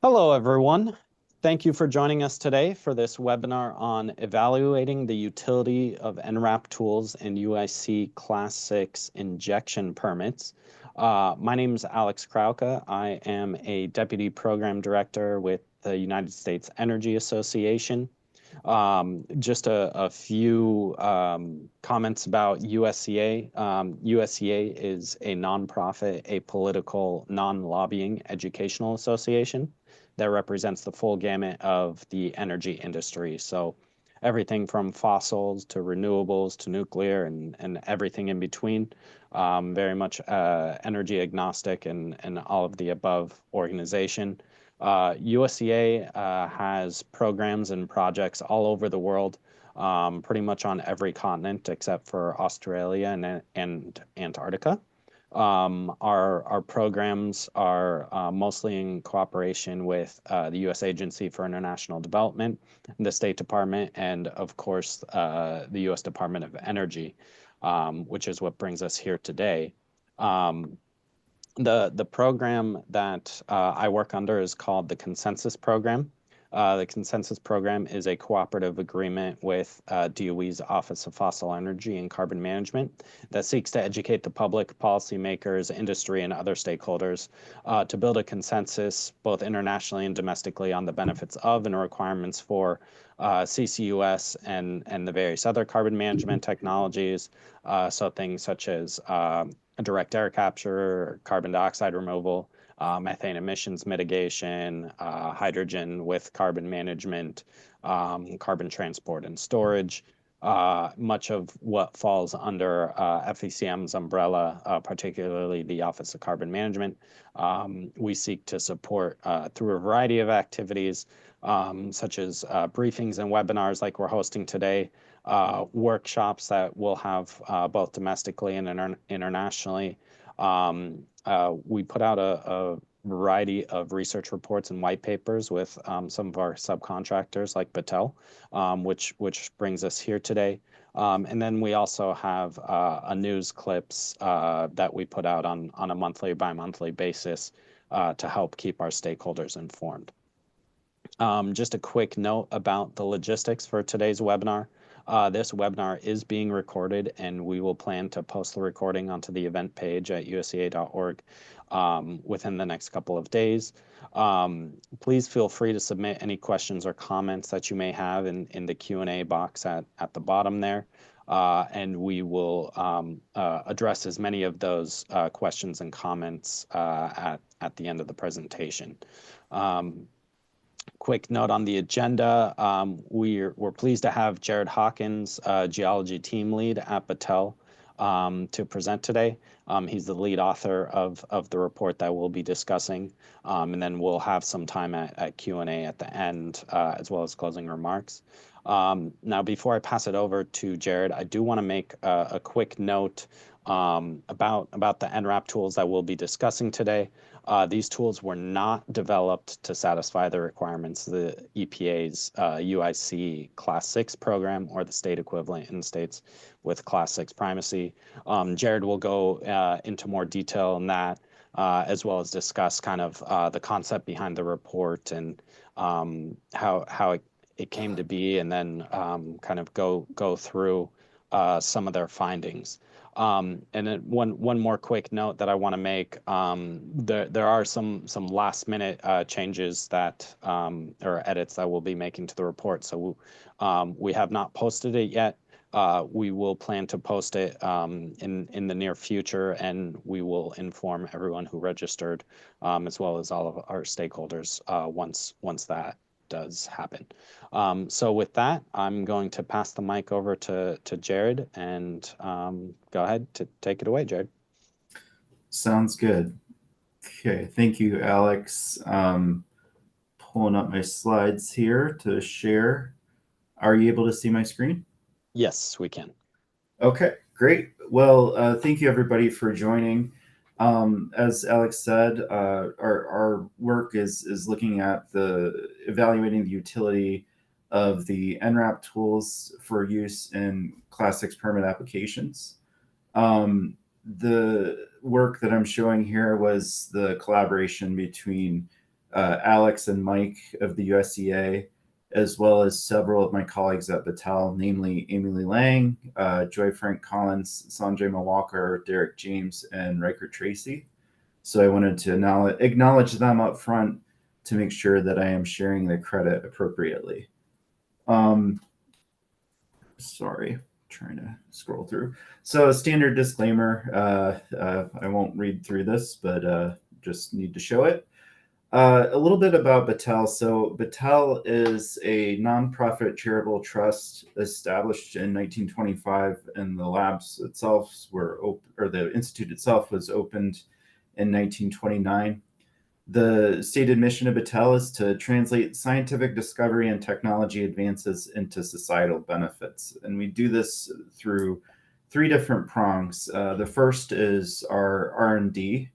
Hello, everyone. Thank you for joining us today for this webinar on evaluating the utility of NRAP tools in UIC Class VI injection permits. My name is Alex Krauke. I am a Deputy Program Director with the United States Energy Association. Just a few comments about USEA. USEA is a nonprofit, apolitical, non-lobbying educational association that represents the full gamut of the energy industry. So everything from fossils to renewables to nuclear and everything in between. Very much energy agnostic and all of the above organization. USEA has programs and projects all over the world, pretty much on every continent except for Australia and Antarctica. Our programs are mostly in cooperation with the U.S. Agency for International Development, the State Department, and of course the U.S. Department of Energy, which is what brings us here today. The program that I work under is called the Consensus Program. The Consensus Program is a cooperative agreement with DOE's Office of Fossil Energy and Carbon Management that seeks to educate the public, policymakers, industry, and other stakeholders to build a consensus both internationally and domestically on the benefits of and requirements for CCUS and the various other carbon management technologies. So things such as direct air capture, carbon dioxide removal, methane emissions mitigation, hydrogen with carbon management, carbon transport and storage. Much of what falls under FECM's umbrella, particularly the Office of Carbon Management, we seek to support through a variety of activities, such as briefings and webinars like we're hosting today, workshops that we'll have both domestically and internationally. We put out a variety of research reports and white papers with some of our subcontractors like Battelle, which brings us here today. And then we also have a news clips that we put out on a monthly, bi-monthly basis to help keep our stakeholders informed. Just a quick note about the logistics for today's webinar. This webinar is being recorded, and we will plan to post the recording onto the event page at usea.org within the next couple of days. Please feel free to submit any questions or comments that you may have in the Q&A box at the bottom there, and we will address as many of those questions and comments at the end of the presentation. Quick note on the agenda, we're pleased to have Jared Hawkins, Geology Team Lead at Battelle, to present today. He's the lead author of the report that we'll be discussing, and then we'll have some time at Q&A at the end, as well as closing remarks. Now, before I pass it over to Jared, I do want to make a quick note about the NRAP tools that we'll be discussing today. These tools were not developed to satisfy the requirements of the EPA's UIC Class VI program or the state equivalent in states with Class VI primacy. Jared will go into more detail on that, as well as discuss kind of the concept behind the report and how it came to be, and then kind of go through some of their findings. And then one more quick note that I want to make: there are some last minute changes that or edits that we'll be making to the report. So we have not posted it yet. We will plan to post it in the near future, and we will inform everyone who registered, as well as all of our stakeholders once that does happen. So with that, I'm going to pass the mic over to Jared, and go ahead to take it away, Jared. Sounds good. Okay, thank you, Alex. Pulling up my slides here to share. Are you able to see my screen? Yes, we can. Okay, great. Well, thank you everybody for joining. As Alex said, our work is looking at evaluating the utility of the NRAP tools for use in Class VI permit applications. The work that I'm showing here was the collaboration between Alex and Mike of the USEA, as well as several of my colleagues at Battelle, namely Amy Lee Lang, Joy Frank Collins, Sanjay Mawalkar, Derek James, and Riker Tracy. So I wanted to acknowledge them up front to make sure that I am sharing the credit appropriately. Sorry, trying to scroll through. So a standard disclaimer, I won't read through this, but just need to show it. A little bit about Battelle. So Battelle is a nonprofit charitable trust established in 1925, and the labs itself were open, or the institute itself was opened in 1929. The stated mission of Battelle is to translate scientific discovery and technology advances into societal benefits. And we do this through three different prongs. The first is our R&D,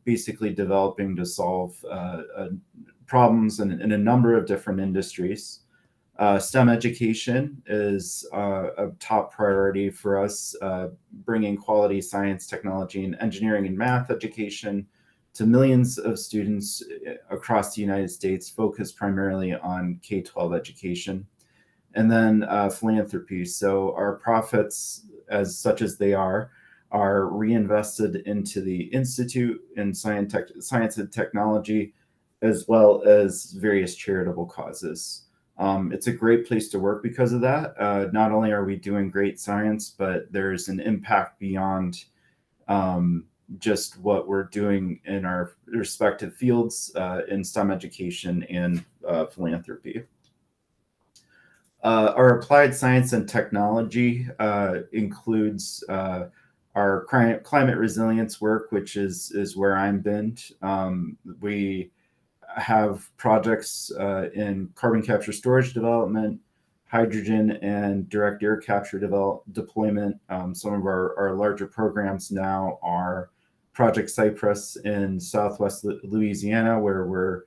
basically developing to solve problems in a number of different industries. STEM education is a top priority for us, bringing quality science, technology, and engineering and math education to millions of students across the United States, focused primarily on K-12 education. And then philanthropy. So our profits, as such as they are reinvested into the Institute in Science and Technology, as well as various charitable causes. It's a great place to work because of that. Not only are we doing great science, but there's an impact beyond just what we're doing in our respective fields in STEM education and philanthropy. Our applied science and technology includes our climate resilience work, which is where I'm been. We have projects in carbon capture storage development, hydrogen and direct air capture deployment. Some of our larger programs now are Project Cypress in Southwest Louisiana, where we're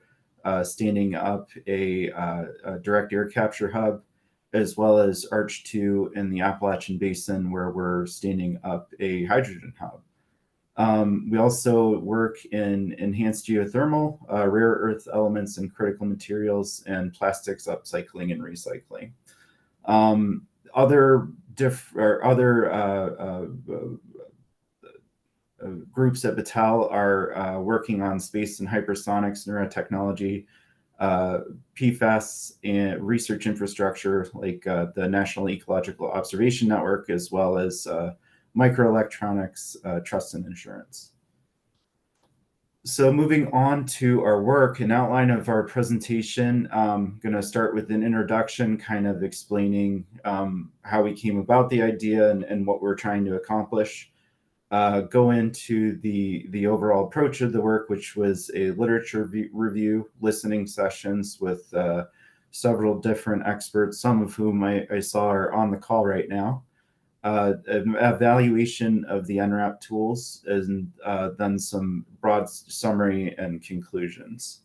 standing up a direct air capture hub, as well as Arch 2 in the Appalachian Basin, where we're standing up a hydrogen hub. We also work in enhanced geothermal, rare earth elements and critical materials, and plastics upcycling and recycling. Other groups at Battelle are working on space and hypersonics, neurotechnology, PFAS, and research infrastructure like the National Ecological Observation Network, as well as microelectronics, trust and insurance. So moving on to our work, an outline of our presentation. I'm going to start with an introduction, kind of explaining how we came about the idea and what we're trying to accomplish. Go into the overall approach of the work, which was a literature review, listening sessions with several different experts, some of whom I saw are on the call right now. An evaluation of the NRAP tools, and then some broad summary and conclusions.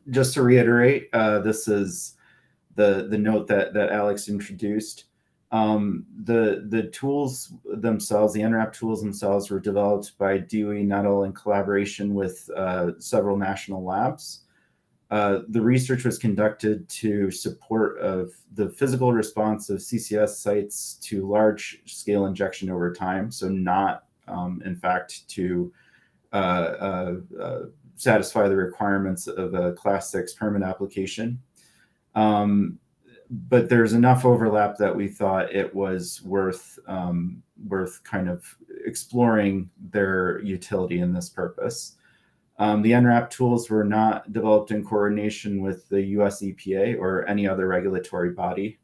Just to reiterate, this is the note that Alex introduced. The tools themselves, the NRAP tools themselves, were developed by DOE-NETL in collaboration with several national labs. The research was conducted to support of the physical response of CCS sites to large-scale injection over time, so not, in fact, to satisfy the requirements of a Class VI permit application. But there's enough overlap that we thought it was worth kind of exploring their utility in this purpose. The NRAP tools were not developed in coordination with the US EPA or any other regulatory body.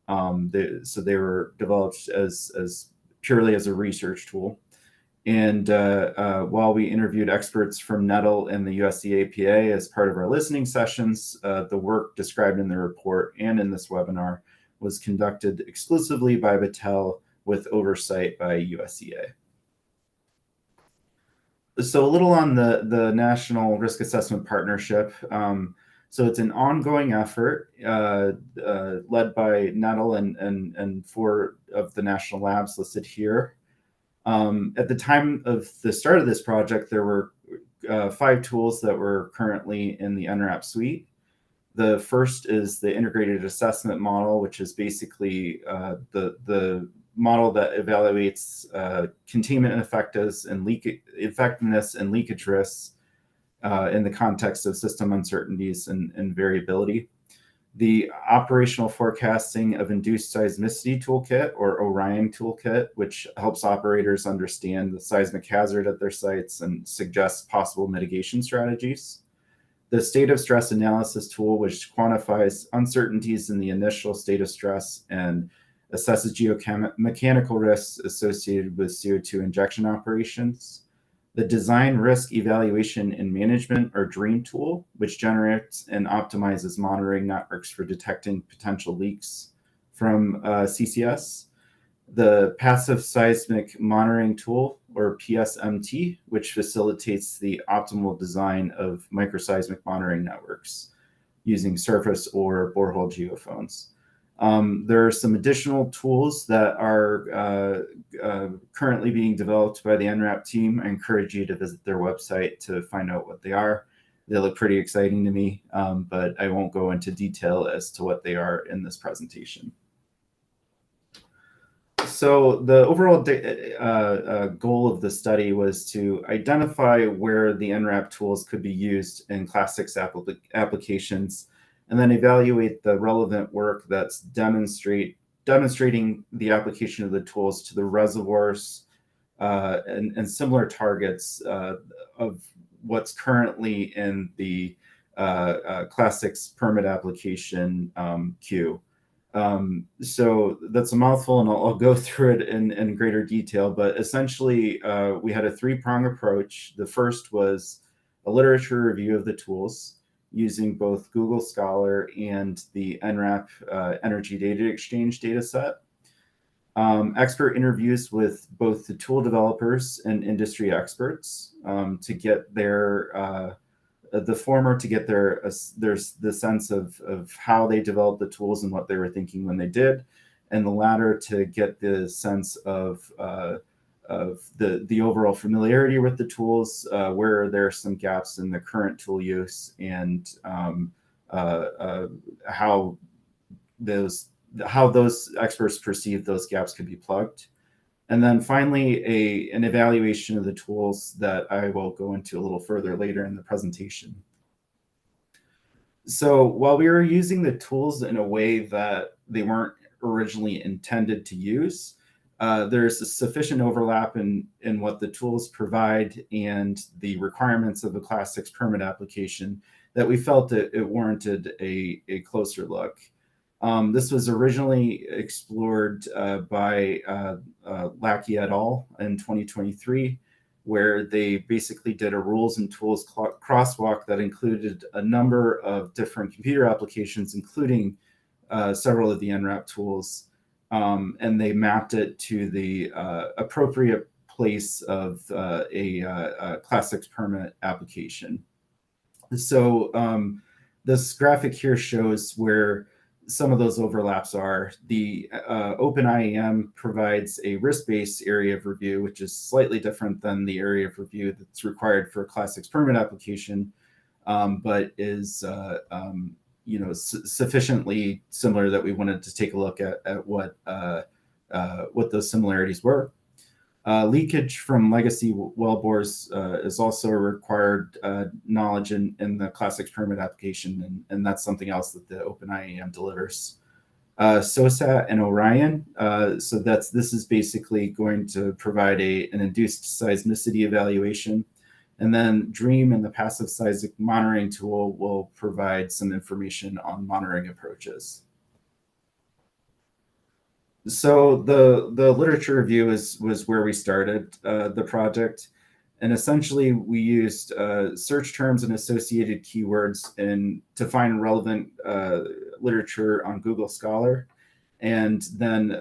So they were developed as purely as a research tool. And while we interviewed experts from NETL and the USEA EPA as part of our listening sessions, the work described in the report and in this webinar was conducted exclusively by Battelle with oversight by USEA. So a little on the National Risk Assessment Partnership. So it's an ongoing effort led by NETL and 4 of the national labs listed here. At the time of the start of this project, there were 5 tools that were currently in the NRAP suite. The first is the integrated assessment model, which is basically the model that evaluates containment effectiveness and leakage risks in the context of system uncertainties and variability. The operational forecasting of induced seismicity toolkit, or ORION toolkit, which helps operators understand the seismic hazard at their sites and suggests possible mitigation strategies. The state of stress analysis tool, which quantifies uncertainties in the initial state of stress and assesses geomechanical risks associated with CO2 injection operations. The design risk evaluation and management, or DREAM tool, which generates and optimizes monitoring networks for detecting potential leaks from CCS. The passive seismic monitoring tool, or PSMT, which facilitates the optimal design of microseismic monitoring networks using surface or borehole geophones. There are some additional tools that are currently being developed by the NRAP team. I encourage you to visit their website to find out what they are. They look pretty exciting to me, but I won't go into detail as to what they are in this presentation. So the overall goal of the study was to identify where the NRAP tools could be used in Class 6 applications, and then evaluate the relevant work that's demonstrating the application of the tools to the reservoirs and similar targets of what's currently in the Class 6 permit application queue. So that's a mouthful, and I'll go through it in greater detail, but essentially we had a 3-prong approach. The first was a literature review of the tools using both Google Scholar and the NRAP Energy Data Exchange dataset. Expert interviews with both the tool developers and industry experts to get their the former to get there's the sense of how they developed the tools and what they were thinking when they did, and the latter to get the sense of the overall familiarity with the tools, where there are some gaps in the current tool use, and how those experts perceive those gaps could be plugged. And then finally, an evaluation of the tools that I will go into a little further later in the presentation. So while we were using the tools in a way that they weren't originally intended to use, there's a sufficient overlap in what the tools provide and the requirements of a Class 6 permit application that we felt that it warranted a closer look. This was originally explored by Lackey et al. In 2023, where they basically did a rules and tools crosswalk that included a number of different computer applications, including several of the NRAP tools, and they mapped it to the appropriate place of a Class 6 permit application. So this graphic here shows where some of those overlaps are. The OpenIAM provides a risk-based area of review, which is slightly different than the area of review that's required for a Class 6 permit application, but is sufficiently similar that we wanted to take a look at what those similarities were. Leakage from legacy wellbores is also a required knowledge in the Class 6 permit application, and that's something else that the OpenIAM delivers. SOSAT and ORION, so this is basically going to provide an induced seismicity evaluation, and then DREAM and the passive seismic monitoring tool will provide some information on monitoring approaches. So the literature review was where we started the project, and essentially we used search terms and associated keywords to find relevant literature on Google Scholar, and then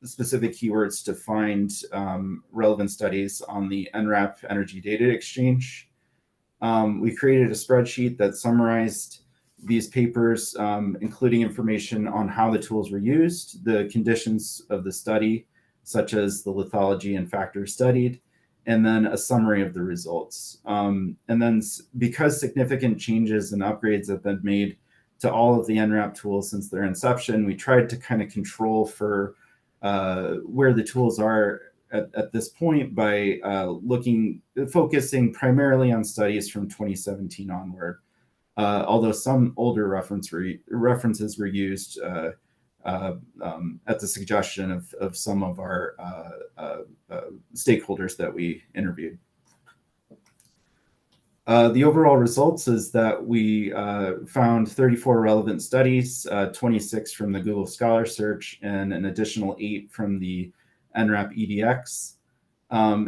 specific keywords to find relevant studies on the NRAP Energy Data Exchange. We created a spreadsheet that summarized these papers, including information on how the tools were used, the conditions of the study, such as the lithology and factors studied, and then a summary of the results. And then because significant changes and upgrades have been made to all of the NRAP tools since their inception, we tried to kind of control for where the tools are at this point by focusing primarily on studies from 2017 onward. Although some older references were used at the suggestion of some of our stakeholders that we interviewed. The overall results is that we found 34 relevant studies, 26 from the Google Scholar Search, and an additional 8 from the NRAP EDX.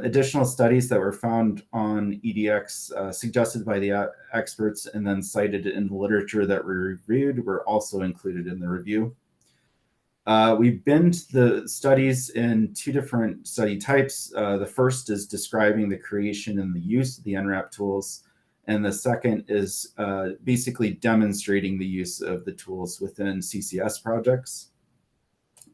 Additional studies that were found on EDX suggested by the experts and then cited in the literature that we reviewed were also included in the review. We binned the studies in 2 different study types. The first is describing the creation and the use of the NRAP tools, and the second is basically demonstrating the use of the tools within CCS projects.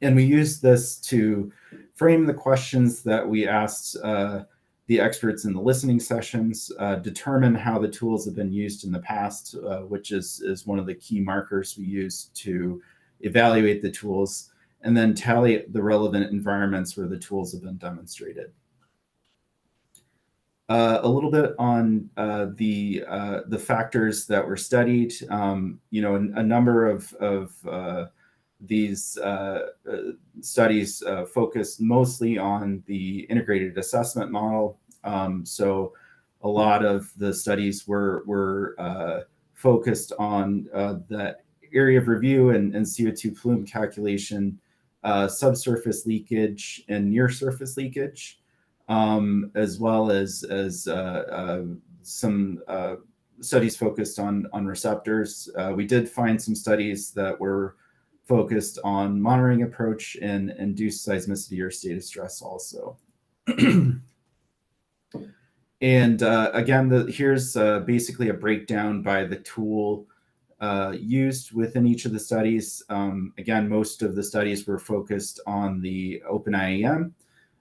And we used this to frame the questions that we asked the experts in the listening sessions, determine how the tools have been used in the past, which is one of the key markers we use to evaluate the tools, and then tally the relevant environments where the tools have been demonstrated. A little bit on the factors that were studied. A number of these studies focused mostly on the integrated assessment model. So a lot of the studies were focused on the area of review and CO2 plume calculation, subsurface leakage and near surface leakage, as well as some studies focused on receptors. We did find some studies that were focused on monitoring approach and induced seismicity or state of stress also. And again, here's basically a breakdown by the tool used within each of the studies. Again, most of the studies were focused on the OpenIAM,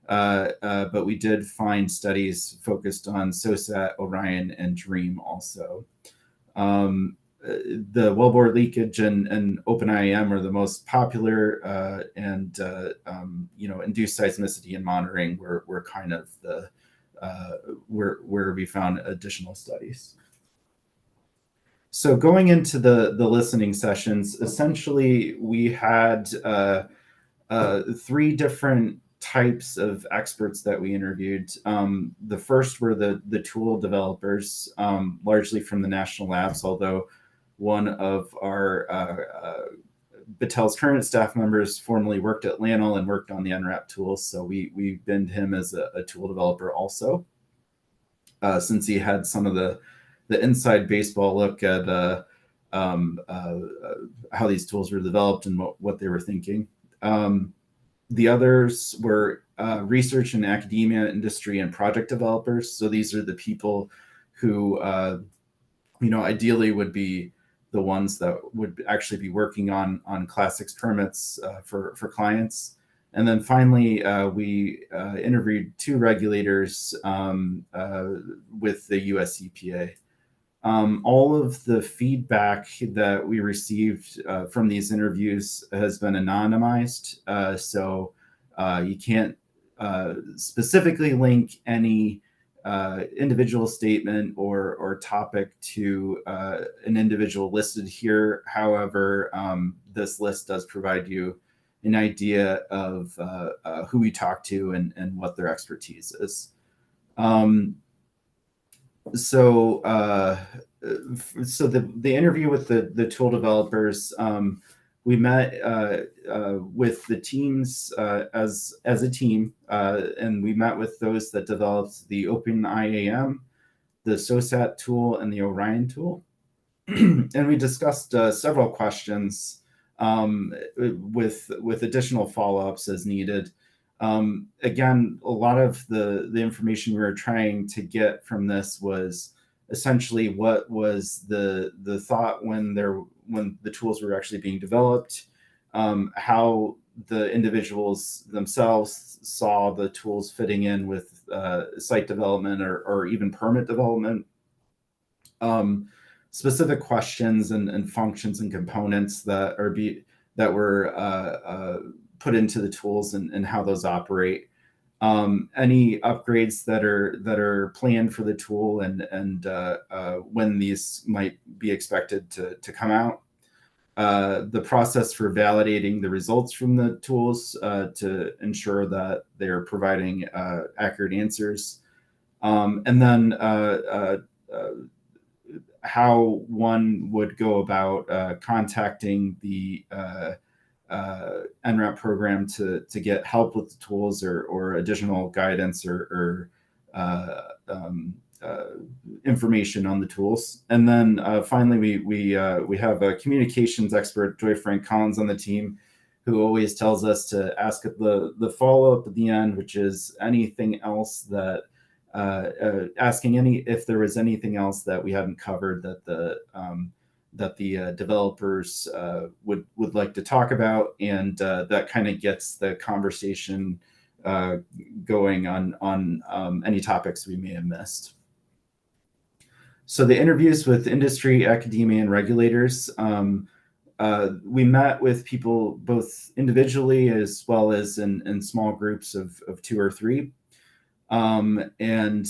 but we did find studies focused on SOSAT, Orion, and DREAM also. The wellbore leakage and OpenIAM are the most popular, and induced seismicity and monitoring were kind of the where we found additional studies. So going into the listening sessions, essentially we had 3 different types of experts that we interviewed. The first were the tool developers, largely from the national labs, although one of our Battelle's current staff members formerly worked at LANL and worked on the NRAP tools, so we binned him as a tool developer also, since he had some of the inside baseball look at how these tools were developed and what they were thinking. The others were research and academia, industry, and project developers. So these are the people who, ideally would be the ones that would actually be working on Class VI permits for clients. And then finally, we interviewed 2 regulators with the US EPA. All of the feedback that we received from these interviews has been anonymized, so you can't specifically link any individual statement or topic to an individual listed here. However, this list does provide you an idea of who we talked to and what their expertise is. So the interview with the tool developers, we met with the teams as a team, and we met with those that developed the OpenIAM, the SOSAT tool, and the Orion tool. And we discussed several questions with additional follow-ups as needed. Again, a lot of the information we were trying to get from this was essentially what was the thought when the tools were actually being developed, how the individuals themselves saw the tools fitting in with site development or even permit development. Specific questions and functions and components that were put into the tools and how those operate. Any upgrades that are planned for the tool and when these might be expected to come out. The process for validating the results from the tools to ensure that they're providing accurate answers. And then how one would go about contacting the NRAP program to get help with the tools or additional guidance or information on the tools. And then finally, we have a communications expert, Joy Frank Collins, on the team, who always tells us to ask the follow-up at the end, which is anything else that asking if there was anything else that we hadn't covered that the developers would like to talk about, and that kind of gets the conversation going on any topics we may have missed. So the interviews with industry, academia, and regulators, we met with people both individually as well as in small groups of 2 or 3. And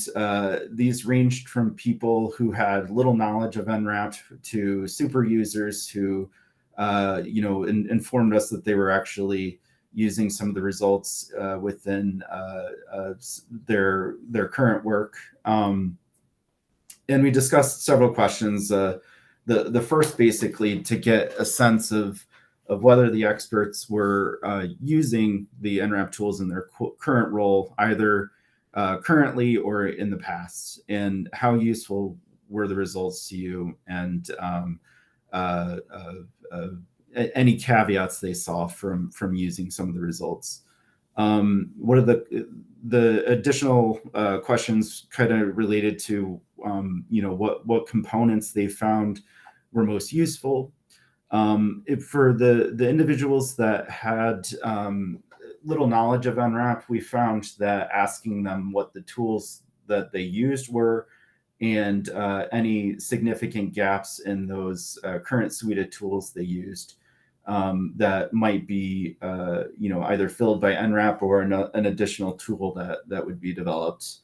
these ranged from people who had little knowledge of NRAP to super users who, informed us that they were actually using some of the results within their current work. And we discussed several questions. The first, basically, to get a sense of whether the experts were using the NRAP tools in their current role, either currently or in the past, and how useful were the results to you, and any caveats they saw from using some of the results. What are the additional questions kind of related to what components they found were most useful. For the individuals that had little knowledge of NRAP, we found that asking them what the tools that they used were and any significant gaps in those current suite of tools they used that might be either filled by NRAP or an additional tool that would be developed.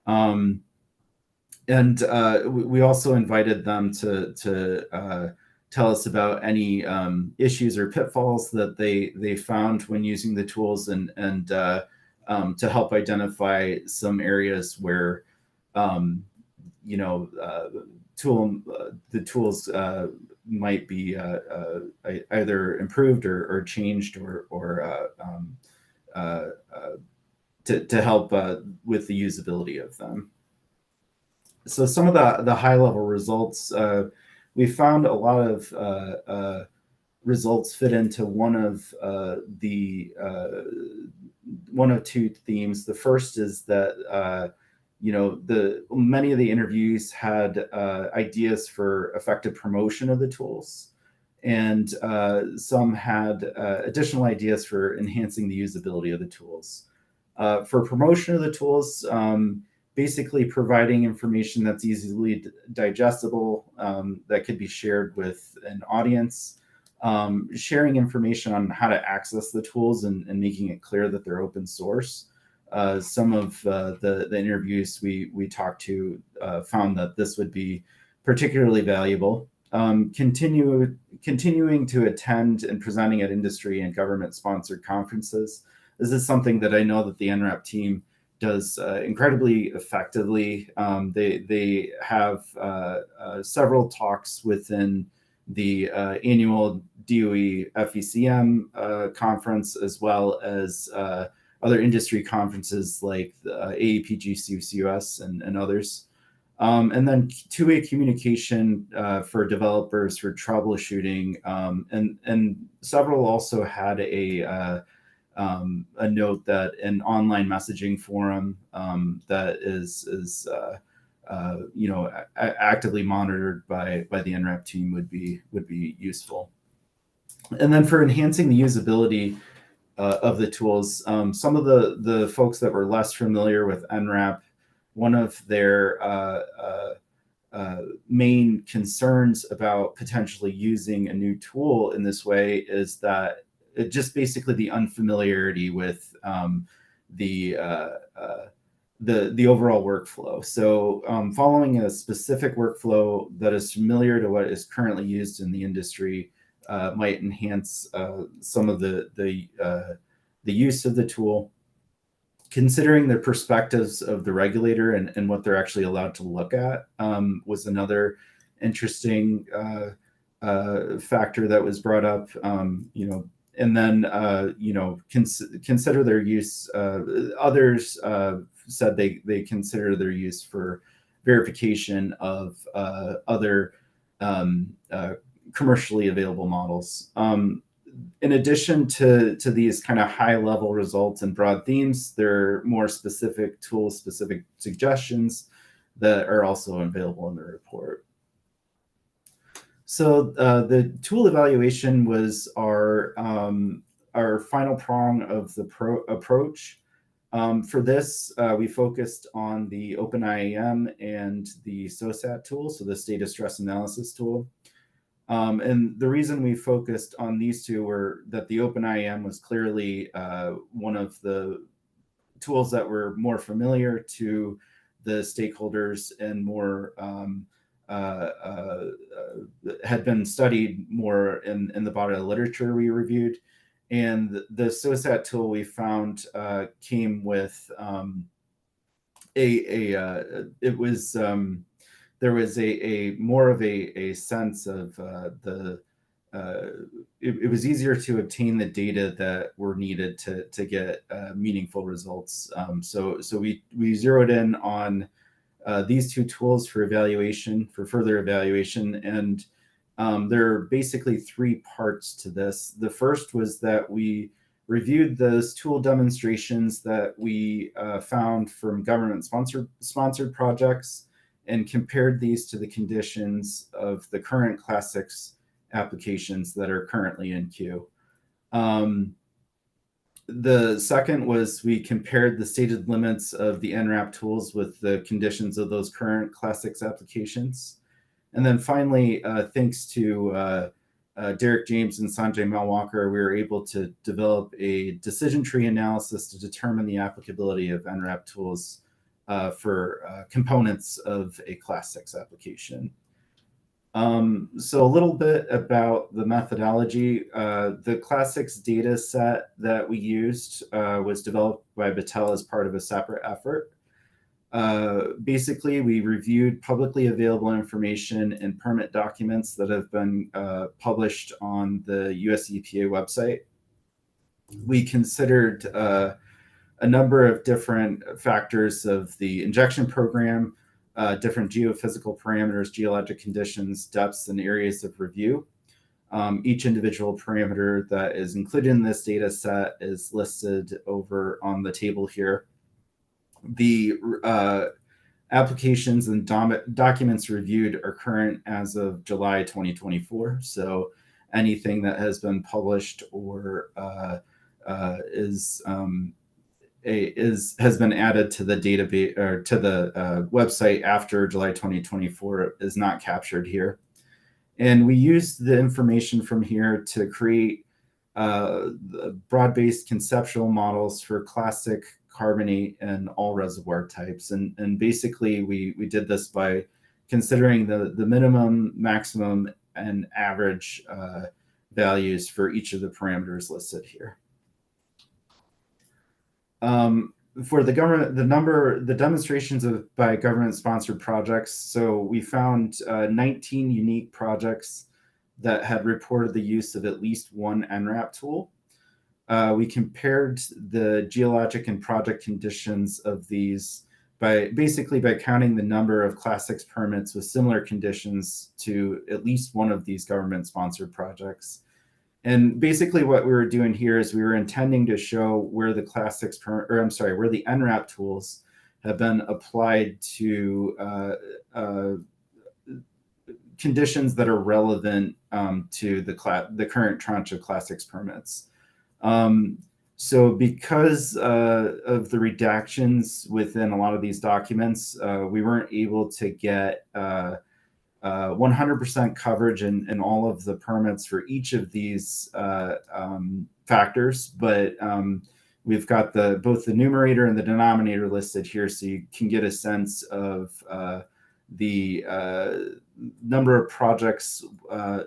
And we also invited them to tell us about any issues or pitfalls that they found when using the tools, and to help identify some areas where the tools might be either improved or changed or to help with the usability of them. So some of the high-level results, we found a lot of results fit into one of 2 themes. The first is that many of the interviews had ideas for effective promotion of the tools, and some had additional ideas for enhancing the usability of the tools. For promotion of the tools, basically providing information that's easily digestible, that could be shared with an audience, sharing information on how to access the tools and making it clear that they're open source. Some of the interviews we talked to found that this would be particularly valuable. Continuing to attend and presenting at industry and government-sponsored conferences. This is something that I know that the NRAP team does incredibly effectively. They have several talks within the annual DOE FECM conference, as well as other industry conferences like the AEPG-CUS and others. And then two-way communication for developers for troubleshooting. And several also had a note that an online messaging forum that is actively monitored by the NRAP team would be useful. And then for enhancing the usability, of the tools. Some of the folks that were less familiar with NRAP, one of their main concerns about potentially using a new tool in this way is that it just basically the unfamiliarity with the overall workflow. So following a specific workflow that is familiar to what is currently used in the industry might enhance some of the use of the tool. Considering the perspectives of the regulator and what they're actually allowed to look at was another interesting factor that was brought up. And then consider their use. Others said they consider their use for verification of other commercially available models. In addition to these kind of high level results and broad themes, there are more specific tool specific suggestions that are also available in the report. So the tool evaluation was our final prong of the approach. For this, we focused on the OpenIAM and the SOSAT tool, so the Data Stress Analysis tool. And the reason we focused on these two were that the OpenIAM was clearly one of the tools that were more familiar to the stakeholders and more had been studied more in the body of literature we reviewed. And the SOSAT tool we found came with there was a more of a sense of it was easier to obtain the data that were needed to get meaningful results. So we zeroed in on these two tools for further evaluation. And there are basically three parts to this. The first was that we reviewed those tool demonstrations that we found from government-sponsored projects and compared these to the conditions of the current Class VI applications that are currently in queue. The second was we compared the stated limits of the NRAP tools with the conditions of those current Class VI applications. And then finally, thanks to Derek James and Sanjay Malwalkar, we were able to develop a decision tree analysis to determine the applicability of NRAP tools for components of a Class VI application. So a little bit about the methodology. The Class VI data set that we used was developed by Battelle as part of a separate effort. Basically, we reviewed publicly available information and permit documents that have been published on the US EPA website. We considered a number of different factors of the injection program, different geophysical parameters, geologic conditions, depths, and areas of review. Each individual parameter that is included in this data set is listed over on the table here. The applications and documents reviewed are current as of July 2024. So anything that has been published or has been added to the database or to the website after July 2024 is not captured here. And we used the information from here to create broad-based conceptual models for classic carbonate and all reservoir types. And basically, we did this by considering the minimum, maximum, and average values for each of the parameters listed here. For the government, the demonstrations by government-sponsored projects. So we found 19 unique projects that had reported the use of at least one NRAP tool. We compared the geologic and project conditions of these by counting the number of Class VI permits with similar conditions to at least one of these government-sponsored projects. And basically what we were doing here is we were intending to show where the Class VI where the NRAP tools have been applied to conditions that are relevant to the current tranche of Class VI permits. So because of the redactions within a lot of these documents, we weren't able to get 100% coverage in all of the permits for each of these factors, but we've got both the numerator and the denominator listed here, so you can get a sense of the number of projects,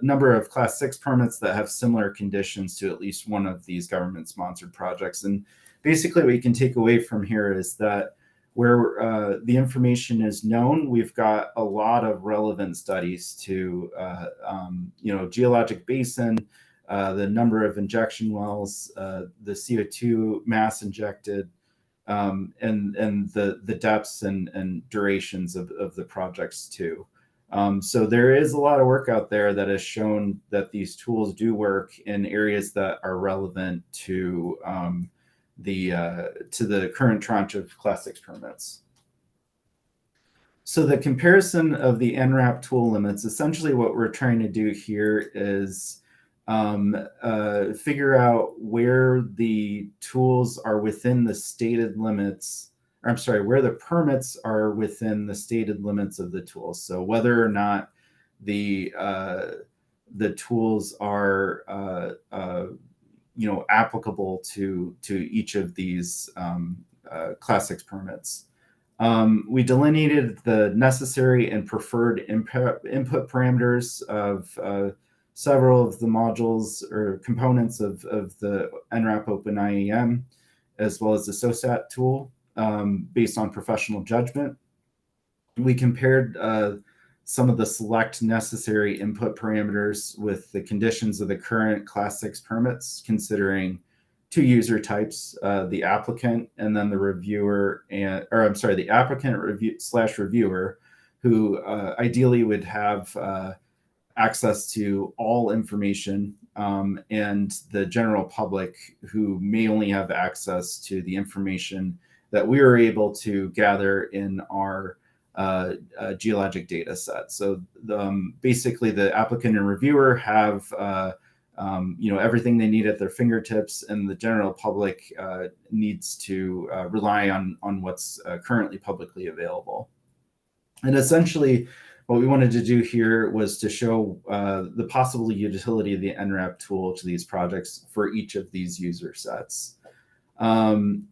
number of Class 6 permits that have similar conditions to at least one of these government-sponsored projects. And basically what you can take away from here is that where the information is known, we've got a lot of relevant studies to, geologic basin, the number of injection wells, the CO2 mass injected, and the depths and durations of the projects too. So there is a lot of work out there that has shown that these tools do work in areas that are relevant to the current tranche of Class 6 permits. So the comparison of the NRAP tool limits, essentially what we're trying to do here is figure out where the tools are within the stated limits, or I'm sorry, where the permits are within the stated limits of the tools. So whether or not the tools are applicable to each of these Class 6 permits. We delineated the necessary and preferred input parameters of several of the modules or components of the NRAP Open IAM, as well as the SOSAT tool, based on professional judgment. We compared some of the select necessary input parameters with the conditions of the current Class 6 permits, considering two user types, the applicant and then the reviewer, the applicant reviewer, who ideally would have access to all information, and the general public, who may only have access to the information that we were able to gather in our geologic data set. So basically the applicant and reviewer have everything they need at their fingertips, and the general public needs to rely on what's currently publicly available. And essentially what we wanted to do here was to show the possible utility of the NRAP tool to these projects for each of these user sets. Again,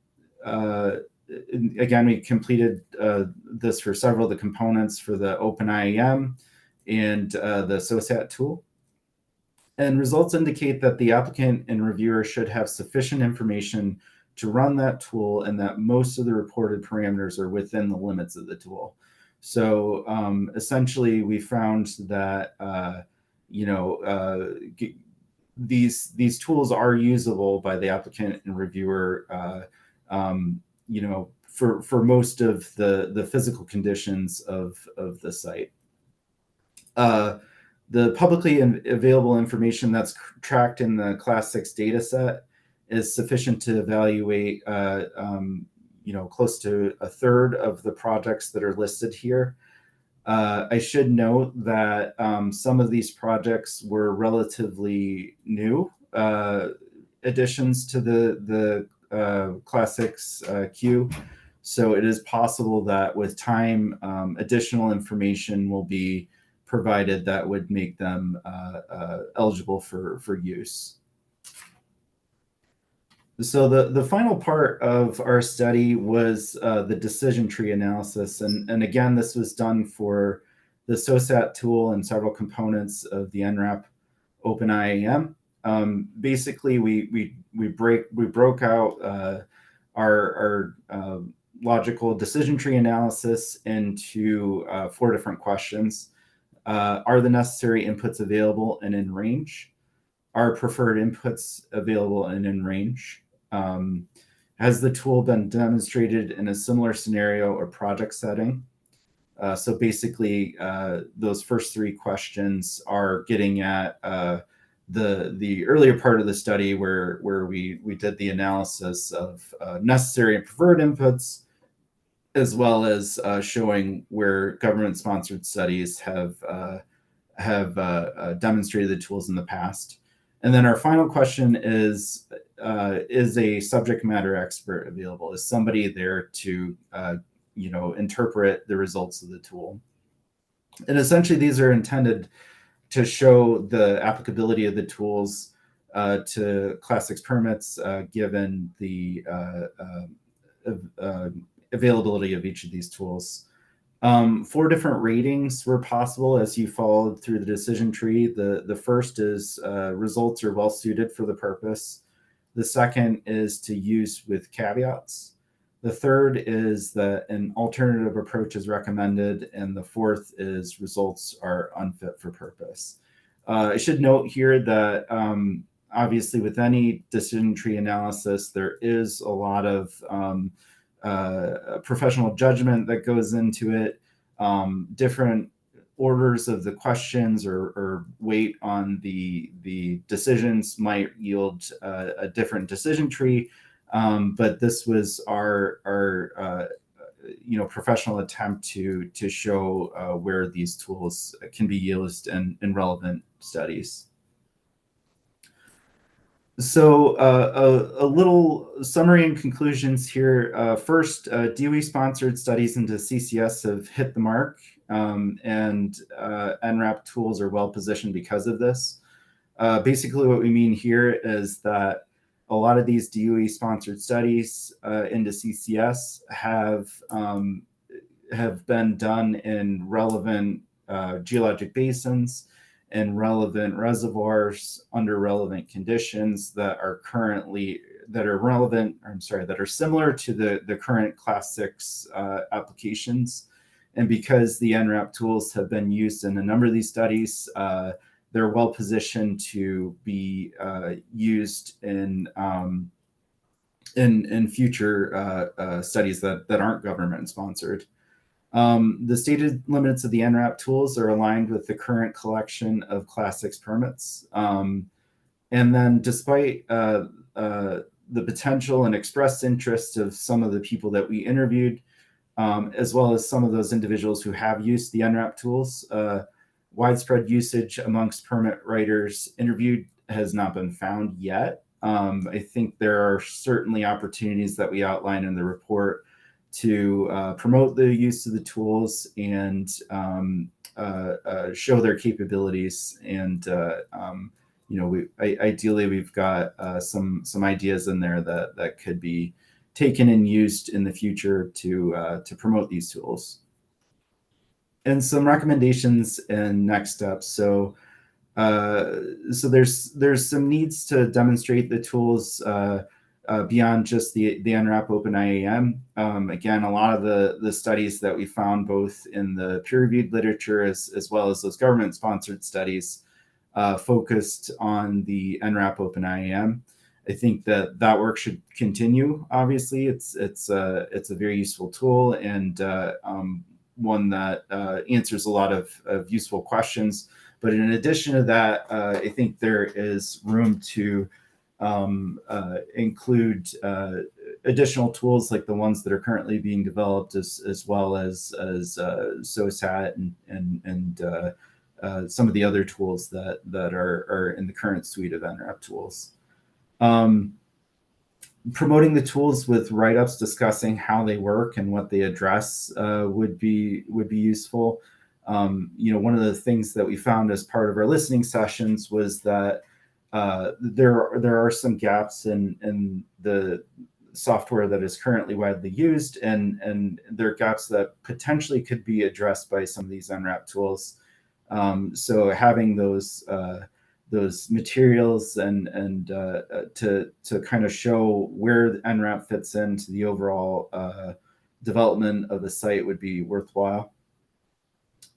we completed this for several of the components for the OpenIAM and the SOSAT tool. And results indicate that the applicant and reviewer should have sufficient information to run that tool, and that most of the reported parameters are within the limits of the tool. So essentially, we found that these tools are usable by the applicant and reviewer, for most of the physical conditions of the site. The publicly available information that's tracked in the Class 6 data set is sufficient to evaluate close to a third of the projects that are listed here. I should note that some of these projects were relatively new additions to the Class 6 queue. So it is possible that with time, additional information will be provided that would make them eligible for use. So the final part of our study was the decision tree analysis. And again, this was done for the SOSAT tool and several components of the NRAP Open IAM. Basically, we broke out our logical decision tree analysis into 4 different questions. Are the necessary inputs available and in range? Are preferred inputs available and in range? Has the tool been demonstrated in a similar scenario or project setting? So basically, those first 3 questions are getting at the earlier part of the study where we did the analysis of necessary and preferred inputs, as well as showing where government-sponsored studies have demonstrated the tools in the past. And then our final question is a subject matter expert available? Is somebody there to interpret the results of the tool? And essentially, these are intended to show the applicability of the tools to Class VI permits, given the availability of each of these tools. 4 different ratings were possible as you followed through the decision tree. The first is results are well suited for the purpose. The second is to use with caveats. The third is that an alternative approach is recommended. And the fourth is results are unfit for purpose. I should note here that obviously with any decision tree analysis, there is a lot of professional judgment that goes into it. Different orders of the questions or weight on the decisions might yield a different decision tree. But this was our professional attempt to show where these tools can be used in relevant studies. So a little summary and conclusions here. First, DOE-sponsored studies into CCS have hit the mark, and NRAP tools are well positioned because of this. Basically, what we mean here is that a lot of these DOE-sponsored studies into CCS have been done in relevant geologic basins and relevant reservoirs under relevant conditions that are similar to the current Class VI applications. And because the NRAP tools have been used in a number of these studies, they're well positioned to be used in future studies that aren't government sponsored. The stated limits of the NRAP tools are aligned with the current collection of Class VI permits. And then despite the potential and expressed interest of some of the people that we interviewed, as well as some of those individuals who have used the NRAP tools, widespread usage amongst permit writers interviewed has not been found yet. I think there are certainly opportunities that we outline in the report to promote the use of the tools and show their capabilities. And ideally we've got some ideas in there that could be taken and used in the future to promote these tools. And some recommendations and next steps. So there's some needs to demonstrate the tools beyond just the NRAP Open IAM. Again, a lot of the studies that we found both in the peer-reviewed literature as well as those government-sponsored studies focused on the NRAP Open IAM. I think that work should continue. Obviously, it's a very useful tool and one that answers a lot of useful questions. But in addition to that, I think there is room to include additional tools like the ones that are currently being developed, as well as SOSAT and some of the other tools that are in the current suite of NRAP tools. Promoting the tools with write-ups discussing how they work and what they address would be useful. One of the things that we found as part of our listening sessions was that there are some gaps in the software that is currently widely used, and there are gaps that potentially could be addressed by some of these NRAP tools. So having those materials and to kind of show where the NRAP fits into the overall development of the site would be worthwhile.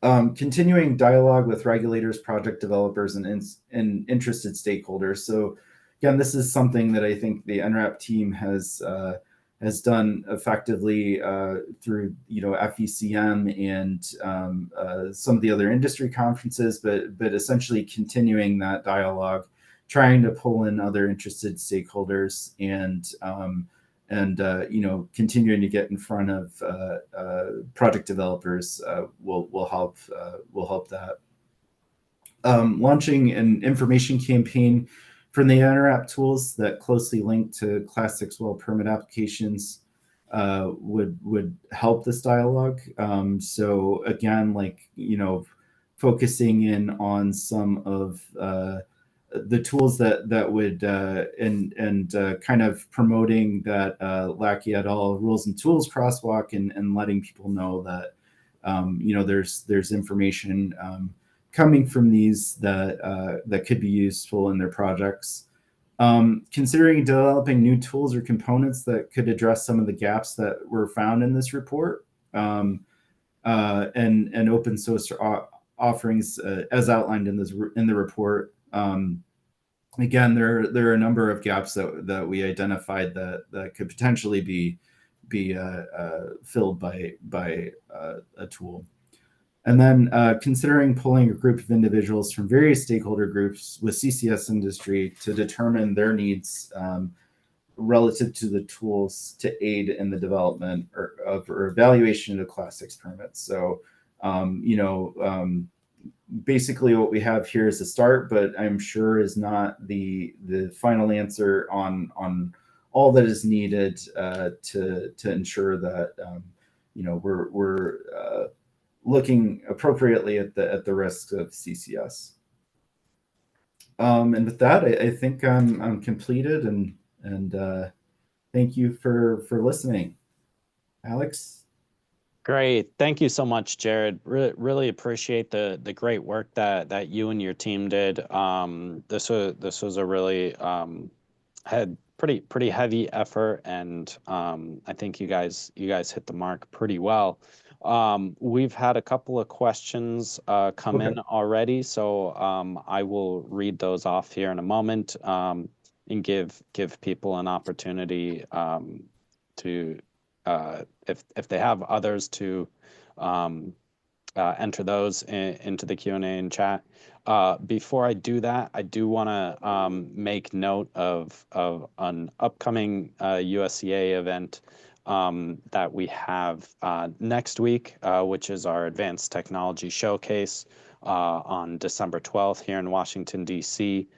Continuing dialogue with regulators, project developers, and interested stakeholders. So again, this is something that I think the NRAP team has done effectively through FECM and some of the other industry conferences, but essentially continuing that dialogue, trying to pull in other interested stakeholders and continuing to get in front of project developers will help that. Launching an information campaign from the NRAP tools that closely link to Class 6 well permit applications would help this dialogue. So again, like, focusing in on some of the tools that would and kind of promoting that Lackey et al. Rules and tools crosswalk, and letting people know that there's information coming from these that could be useful in their projects. Considering developing new tools or components that could address some of the gaps that were found in this report, and open source offerings as outlined in the report. Again, there are a number of gaps that we identified that could potentially be filled by a tool. And then considering pulling a group of individuals from various stakeholder groups with CCS industry to determine their needs relative to the tools to aid in the development or evaluation of Class 6 permits. So, basically what we have here is a start, but I'm sure is not the final answer on all that is needed to ensure that we're looking appropriately at the risks of CCS. And with that, I think I'm completed, and thank you for listening. Alex? Great. Thank you so much, Jared. Really appreciate the great work that you and your team did. This was a really had pretty heavy effort, and I think you guys hit the mark pretty well. We've had a couple of questions come in already, so I will read those off here in a moment, and give people an opportunity to if they have others to enter those into the Q&A and chat. Before I do that, I do want to make note of an upcoming USEA event that we have next week, which is our Advanced Technology Showcase on December 12th here in Washington, D.C.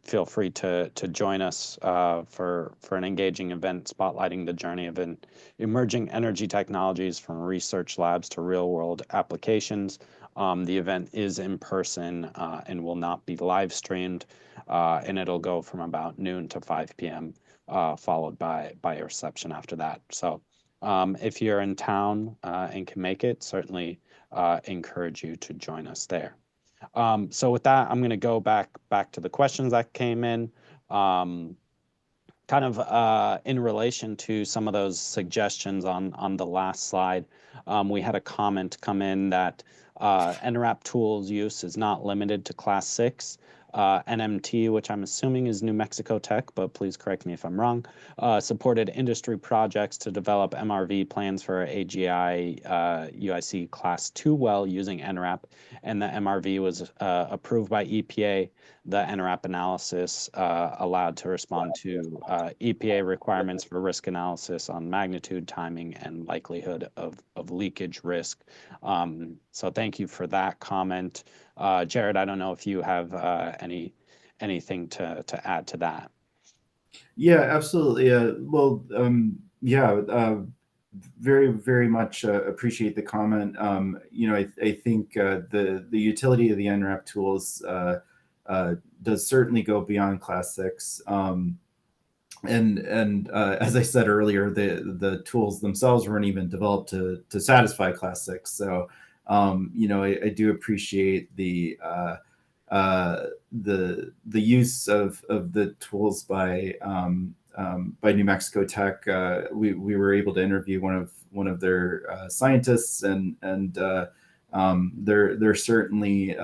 Feel free to join us for an engaging event spotlighting the journey of emerging energy technologies from research labs to real-world applications. The event is in person and will not be live streamed, and it'll go from about noon to 5 p.m., followed by a reception after that. So if you're in town and can make it, certainly encourage you to join us there. So with that, I'm going to go back to the questions that came in, kind of in relation to some of those suggestions on the last slide. We had a comment come in that NRAP tools use is not limited to Class 6. NMT, which I'm assuming is New Mexico Tech, but please correct me if I'm wrong, supported industry projects to develop MRV plans for AGI UIC Class II well using NRAP, and the MRV was approved by EPA. The NRAP analysis allowed to respond to EPA requirements for risk analysis on magnitude, timing, and likelihood of leakage risk. So thank you for that comment. Jared, I don't know if you have anything to add to that. Yeah, absolutely. Very, very much appreciate the comment. I think the utility of the NRAP tools does certainly go beyond Class 6. And as I said earlier, the tools themselves weren't even developed to satisfy Class 6. So, I do appreciate the use of the tools by New Mexico Tech. We were able to interview one of their scientists, and they're certainly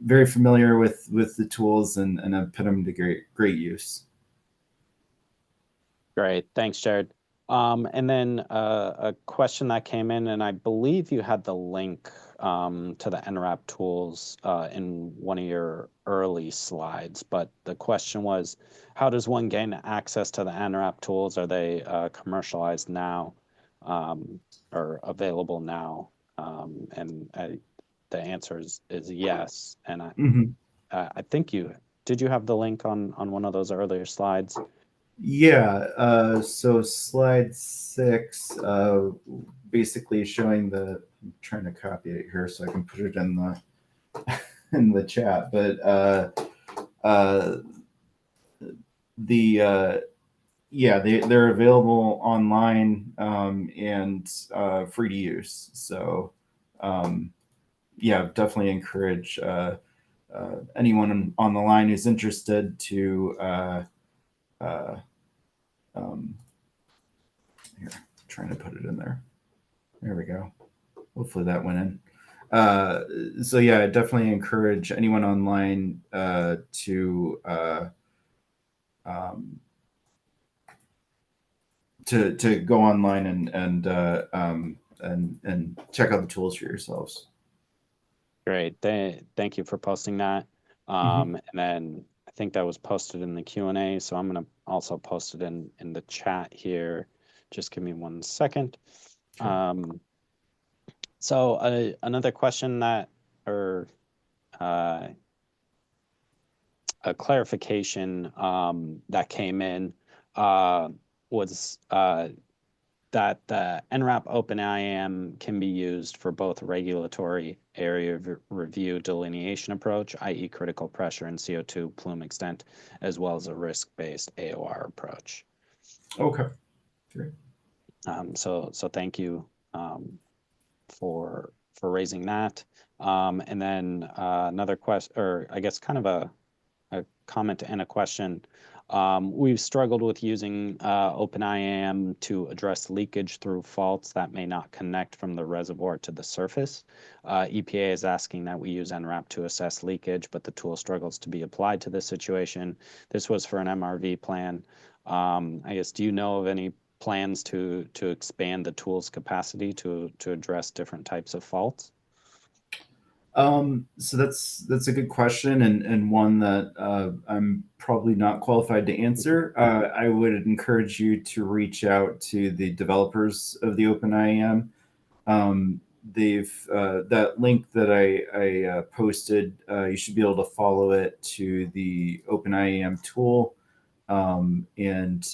very familiar with the tools and have put them to great use. Great, thanks, Jared. And then a question that came in, and I believe you had the link to the NRAP tools in one of your early slides, but the question was, how does one gain access to the NRAP tools? Are they commercialized now or available now? And the answer is yes. And I think did you have the link on one of those earlier slides? Yeah, so slide 6, basically showing the, I'm trying to copy it here so I can put it in the in the chat, but yeah, they're available online and free to use. So yeah, definitely encourage anyone on the line who's interested to here, trying to put it in there. There we go. Hopefully that went in. So yeah, I definitely encourage anyone online to go online and check out the tools for yourselves. Great. Thank you for posting that. And then I think that was posted in the Q&A, so I'm going to also post it in the chat here. Just give me 1 second. Sure. So another question that, or a clarification that came in was that the NRAP OpenIAM can be used for both regulatory area review delineation approach, i.e. critical pressure and CO2 plume extent, as well as a risk-based AoR approach. Okay, great. So thank you for raising that. And then another question, or I guess kind of a comment and a question. We've struggled with using OpenIAM to address leakage through faults that may not connect from the reservoir to the surface. EPA is asking that we use NRAP to assess leakage, but the tool struggles to be applied to this situation. This was for an MRV plan. I guess, do you know of any plans to expand the tool's capacity to address different types of faults? So that's a good question, and one that I'm probably not qualified to answer. I would encourage you to reach out to the developers of the OpenIAM. They've that link that I posted. You should be able to follow it to the OpenIAM tool, and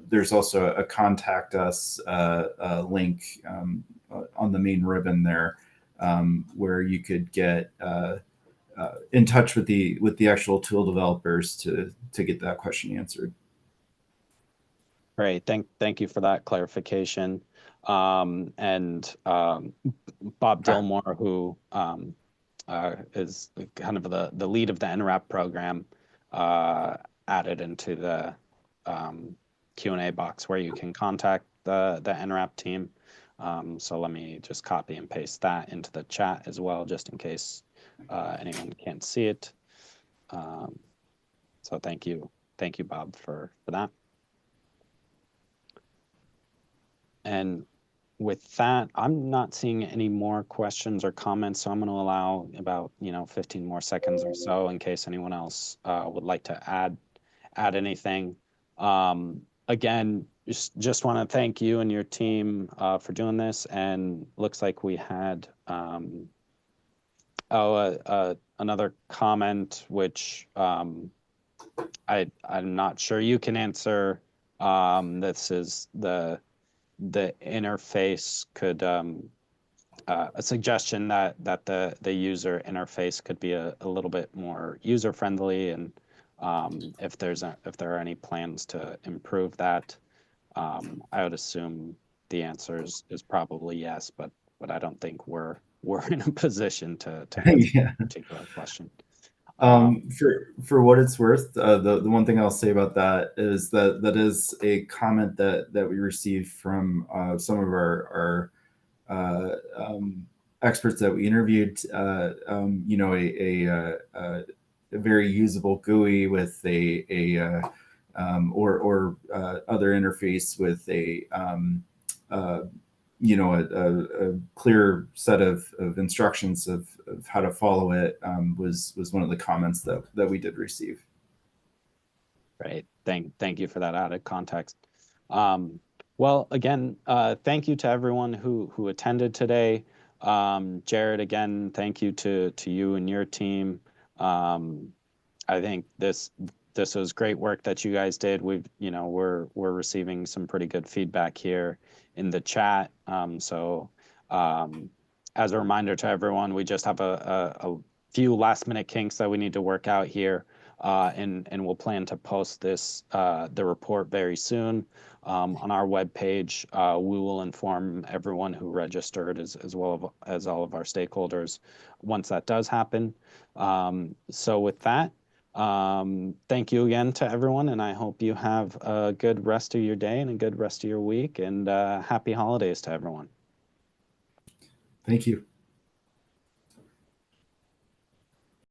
there's also a contact us link on the main ribbon there. Where you could get in touch with the actual tool developers to get that question answered. Great, thank you for that clarification. And Bob Dillmore, who is kind of the lead of the NRAP program, added into the Q&A box where you can contact the NRAP team. So let me just copy and paste that into the chat as well, just in case anyone can't see it. So thank you, Bob, for that. And with that, I'm not seeing any more questions or comments, so I'm going to allow about 15 more seconds or so in case anyone else would like to add anything. Again, just want to thank you and your team for doing this. And looks like we had another comment, which I'm not sure you can answer. This is the interface could a suggestion that the user interface could be a little bit more user friendly, and if there are any plans to improve that. I would assume the answer is probably yes, but I don't think we're in a position to answer that particular question. For what it's worth, the one thing I'll say about that is that is a comment that we received from some of our experts that we interviewed. A very usable GUI with a other interface with a clear set of instructions of how to follow it was one of the comments that we did receive. Great. Thank you for that added context. Well, again, thank you to everyone who attended today. Jared, again, thank you to you and your team. I think this was great work that you guys did. We're receiving some pretty good feedback here in the chat. As a reminder to everyone, we just have a few last minute kinks that we need to work out here, and we'll plan to post the report very soon on our webpage. We will inform everyone who registered as well as all of our stakeholders once that does happen. So with that, thank you again to everyone, and I hope you have a good rest of your day and a good rest of your week, and happy holidays to everyone. Thank you.